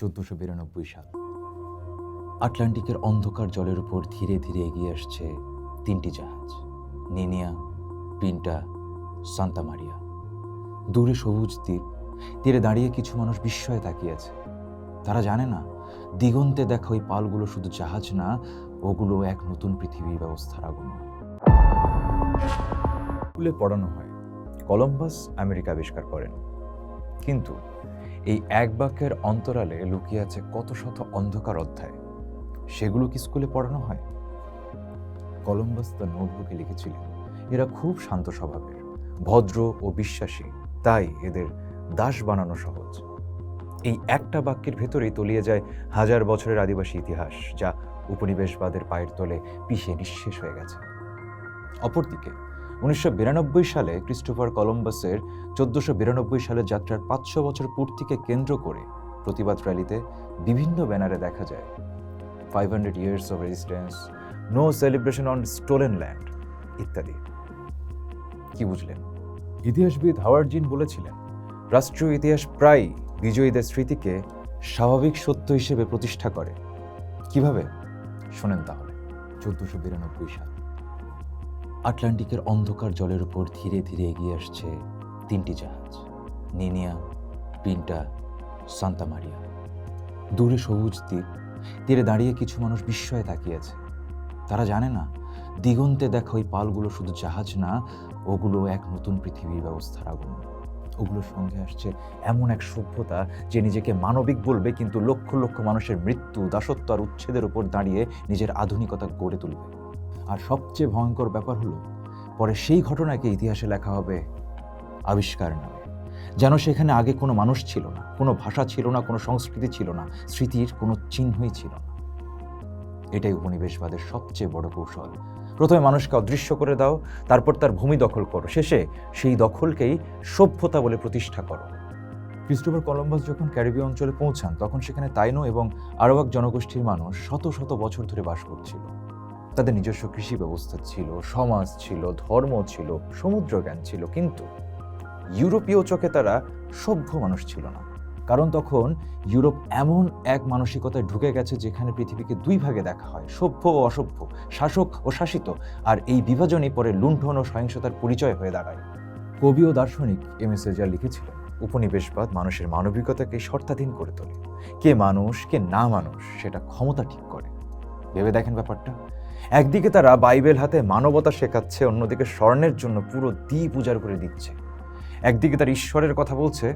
1492 সাল। আটলান্টিকের অন্ধকার জলের উপর ধীরে ধীরে এগিয়ে আসছে তিনটি জাহাজ, নিনিয়া, পিন্টা, সান্তা মারিয়া। দূরে সবুজ দ্বীপ, তীরে দাঁড়িয়ে কিছু মানুষ বিস্ময়ে তাকিয়েছে। তারা জানে না, দিগন্তে দেখা ওই পালগুলো শুধু জাহাজ না, ওগুলো এক নতুন পৃথিবীর ব্যবস্থার আগমন। স্কুলে পড়ানো হয় কলম্বাস আমেরিকা আবিষ্কার করেন, কিন্তু এই এক বাক্যের অন্তরালে লুকিয়ে আছে কত শত অন্ধকার অধ্যায়। সেগুলো কি স্কুলে পড়ানো হয়? কলম্বাস তার নোটবুকে লিখেছিলেন, এরা খুব শান্ত স্বভাবের, ভদ্র ও বিশ্বাসী, তাই এদের দাস বানানো সহজ। এই একটা বাক্যের ভেতরেই তলিয়ে যায় হাজার বছরের আদিবাসী ইতিহাস, যা উপনিবেশবাদের পায়ের তলে পিষে নিঃশেষ হয়ে গেছে। অপরদিকে 1992 সালে ক্রিস্টোফার কলম্বাসের 1492 সালের যাত্রার 500 বছর পূর্তিকে কেন্দ্র করে প্রতিবাদ র্যালিতে বিভিন্ন ব্যানারে দেখা যায় 500 years of resistance, no celebration on stolen land ইত্যাদি। কি বুঝলেন? ইতিহাসবিদ হাওয়ার্ড জিন বলেছিলেন, রাষ্ট্রীয় ইতিহাস প্রায় বিজয়ীদের স্মৃতিকে স্বাভাবিক সত্য হিসেবে প্রতিষ্ঠা করে। কিভাবে? শোনেন তাহলে। 1492 সাল। আটলান্টিকের অন্ধকার জলের উপর ধীরে ধীরে এগিয়ে আসছে তিনটি জাহাজ, নিনিয়া, পিন্টা, সান্তা মারিয়া। দূরে সবুজ দ্বীপ, তীরে দাঁড়িয়ে কিছু মানুষ বিস্ময়ে তাকিয়েছে। তারা জানে না, দিগন্তে দেখা ওই পালগুলো শুধু জাহাজ না, ওগুলো এক নতুন পৃথিবীর ব্যবস্থার আগমন। ওগুলোর সঙ্গে আসছে এমন এক সভ্যতা যে নিজেকে মানবিক বলবে, কিন্তু লক্ষ লক্ষ মানুষের মৃত্যু, দাসত্ব আর উচ্ছেদের উপর দাঁড়িয়ে নিজের আধুনিকতা গড়ে তুলবে। আর সবচেয়ে ভয়ঙ্কর ব্যাপার হলো, পরে সেই ঘটনাকে ইতিহাসে লেখা হবে আবিষ্কার নামে, যেন সেখানে আগে কোনো মানুষ ছিল না, কোনো ভাষা ছিল না, কোনো সংস্কৃতি ছিল না, স্মৃতির কোনো চিহ্নই ছিল না। এটাই উপনিবেশবাদের সবচেয়ে বড় কৌশল। প্রথমে মানুষকে অদৃশ্য করে দাও, তারপর তার ভূমি দখল করো, শেষে সেই দখলকেই সভ্যতা বলে প্রতিষ্ঠা করো। ক্রিস্টোফার কলম্বাস যখন ক্যারিবীয় অঞ্চলে পৌঁছান, তখন সেখানে তাইনো এবং আরাওয়াক জনগোষ্ঠীর মানুষ শত শত বছর ধরে বাস করছিল। তাদের নিজস্ব কৃষি ব্যবস্থা ছিল, সমাজ ছিল, ধর্ম ছিল, সমুদ্র জ্ঞান ছিল, কিন্তু ইউরোপীয় চোখে তারা সভ্য মানুষ ছিল না। কারণ তখন ইউরোপ এমন এক মানসিকতায় ঢুকে গেছে যেখানে পৃথিবীকে দুই ভাগে দেখা হয়, সভ্য ও অসভ্য, শাসক ও শাসিত, আর এই বিভাজনই পরে লুণ্ঠন ও সহিংসতার পরিচয় হয়ে দাঁড়ায়। কবি ও দার্শনিক এম.এস. এজার লিখেছিলেন, উপনিবেশবাদ মানুষের মানবিকতাকে শর্তাধীন করে তোলে। কে মানুষ, কে না মানুষ, সেটা ক্ষমতা ঠিক করে। ভেবে দেখেন ব্যাপারটা। একদিকে তারা বাইবেল হাতে মানবতা শেখাচ্ছে, অন্যদিকে স্বর্ণের জন্য পুরো দ্বীপ উজাড় করে দিচ্ছে। একদিকে তার ঈশ্বরের কথা বলছে,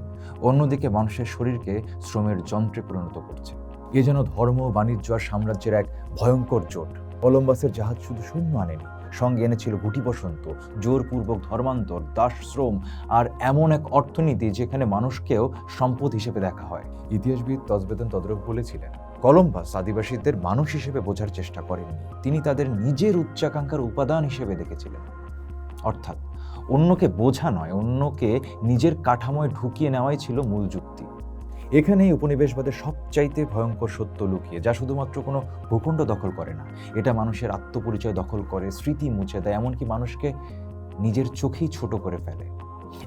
অন্যদিকে মানুষের শরীরকে শ্রমের যন্ত্রে পরিণত করছে। এ যেন ধর্ম, বাণিজ্য আর সাম্রাজ্যের এক ভয়ঙ্কর জোট। কলম্বাসের জাহাজ শুধু সৈন্য আনেনি, সঙ্গে এনেছিল গুটি বসন্ত, জোরপূর্বক ধর্মান্তর, দাসশ্রম আর এমন এক অর্থনীতি যেখানে মানুষকেও সম্পদ হিসেবে দেখা হয়। ইতিহাসবিদ তজবেদন তদ্রফ বলেছিলেন, কলম্বাস আদিবাসীদের মানুষ হিসেবে বোঝার চেষ্টা করেননি, তিনি তাদের নিজের উচ্চাকাঙ্ক্ষার উপাদান হিসেবে দেখেছিলেন। অর্থাৎ অন্যকে বোঝা নয়, অন্যকে নিজের কাঠামোয় ঢুকিয়ে নেওয়াই ছিল মূল যুক্তি। এখানেই উপনিবেশবাদের সবচাইতে ভয়ঙ্কর সত্য লুকিয়ে, যা শুধুমাত্র কোনো ভূখণ্ড দখল করে না, এটা মানুষের আত্মপরিচয় দখল করে, স্মৃতি মুছে দেয়, এমনকি মানুষকে নিজের চোখেই ছোট করে ফেলে।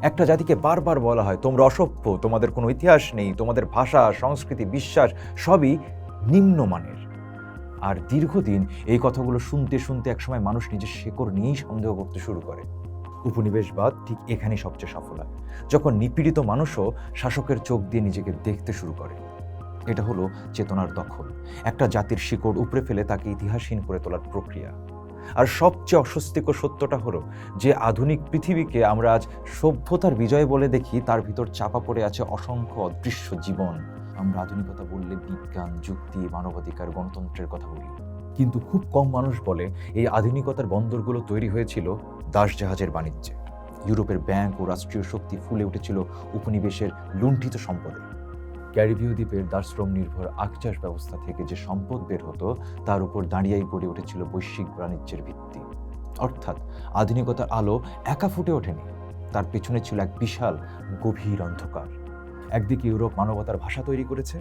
একটা জাতিকে বারবার বলা হয়, তোমরা অসভ্য, তোমাদের কোনো ইতিহাস নেই, তোমাদের ভাষা, সংস্কৃতি, বিশ্বাস সবই নিম্নমানের। আর দীর্ঘদিন এই কথাগুলো শুনতে শুনতে একসময় মানুষ নিজের শেকড় নিয়েই সন্দেহ করতে শুরু করে। উপনিবেশবাদ ঠিক এখানেই সবচেয়ে সফল হয়, যখন নিপীড়িত মানুষও শাসকের চোখ দিয়ে নিজেকে দেখতে শুরু করে। এটা হলো চেতনার দখল, একটা জাতির শিকড় উপড়ে ফেলে তাকে ইতিহাসহীন করে তোলার প্রক্রিয়া। আর সবচেয়ে অস্বস্তিকর সত্যটা হলো যে আধুনিক পৃথিবীকে আমরা আজ সভ্যতার বিজয় বলে দেখি, তার ভিতর চাপা পড়ে আছে অসংখ্য অদৃশ্য জীবন। আমরা আধুনিকতা বললে বিজ্ঞান, যুক্তি, মানবাধিকার, গণতন্ত্রের কথা বলি, কিন্তু খুব কম মানুষ বলে এই আধুনিকতার বন্দরগুলো তৈরি হয়েছিল দাসজাহাজের বাণিজ্যে। ইউরোপের ব্যাংক ও রাষ্ট্রীয় শক্তি ফুলে উঠেছিল উপনিবেশের লুণ্ঠিত সম্পদে। ক্যারিবীয় দ্বীপের দাসশ্রম নির্ভর আখচাষ ব্যবস্থা থেকে যে সম্পদ বের হতো, তার উপর দাঁড়িয়েই গড়ে উঠেছিল বৈশ্বিক বাণিজ্যের ভিত্তি। অর্থাৎ আধুনিকতার আলো একা ফুটে ওঠেনি, তার পেছনে ছিল এক বিশাল গভীর অন্ধকার। একদিকে ইউরোপ মানবতার ভাষা তৈরি করেছে,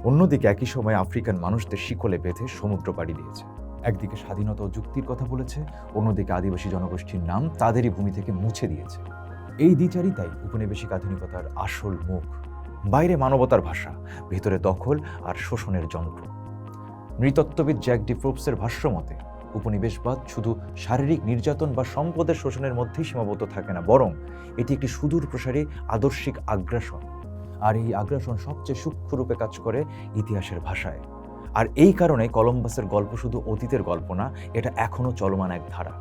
অন্যদিকে একই সময় আফ্রিকান মানুষদের শিকলে বেঁধে সমুদ্র পাড়ি দিয়েছে। একদিকে স্বাধীনতা ও যুক্তির কথা বলেছে, অন্যদিকে আদিবাসী জনগোষ্ঠীর নাম তাদেরই ভূমি থেকে মুছে দিয়েছে। এই দ্বিচারিতাই উপনিবেশিক আধুনিকতার আসল মুখ। বাইরে মানবতার ভাষা, ভেতরে দখল আর শোষণের যন্ত্র। নৃতত্ত্ববিদ জ্যাক ডি প্রোপসের ভাষ্য মতে উপনিবেশবাদ শুধু শারীরিক নির্যাতন বা সম্পদের শোষণের মধ্যেই সীমাবদ্ধ থাকে না, বরং এটি একটি সুদূর প্রসারী আদর্শিক আগ্রাসন। আর এই আগ্রাসন সবচেয়ে সূক্ষ্ম রূপে কাজ করে ইতিহাসের ভাষায়। আর এই কারণে কলম্বাসের গল্প শুধু অতীতের গল্প না, এটা এখনো চলমান এক ধারা।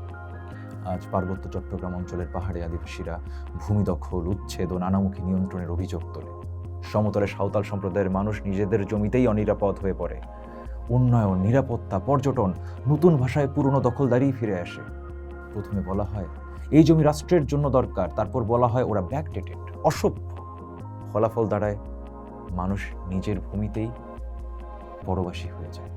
আজ পার্বত্য চট্টগ্রাম অঞ্চলের পাহাড়ি আদিবাসীরা ভূমি দখল, উচ্ছেদ ও নানামুখী নিয়ন্ত্রণের অভিযোগ তোলে। সমতলে সাঁওতাল সম্প্রদায়ের মানুষ নিজেদের জমিতেই অনিরাপদ হয়ে পড়ে। উন্নয়ন, নিরাপত্তা, পর্যটন নতুন ভাষায় পুরনো দখলদারি ফিরে আসে। প্রথমে বলা হয় এই জমি রাষ্ট্রের জন্য দরকার, তারপর বলা হয় ওরা ব্যাকডেটেড, অসভ্য। ফলাফল দাঁড়ায় মানুষ নিজের ভূমিতেই পরবাসী হয়ে যায়।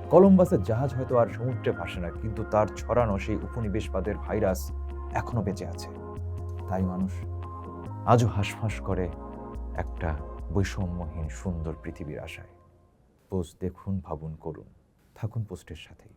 কলম্বাসের জাহাজ হয়তো আর সমুদ্রে ভাসে না, কিন্তু তার ছড়ানো সেই উপনিবেশবাদের ভাইরাস এখনো বেঁচে আছে। তাই মানুষ আজও হাঁসফাঁস করে একটা বৈষম্যহীন সুন্দর পৃথিবীর আশায়। পোস্ট দেখুন, ভাবুন, করুন। থাকুন পোস্টের সাথেই।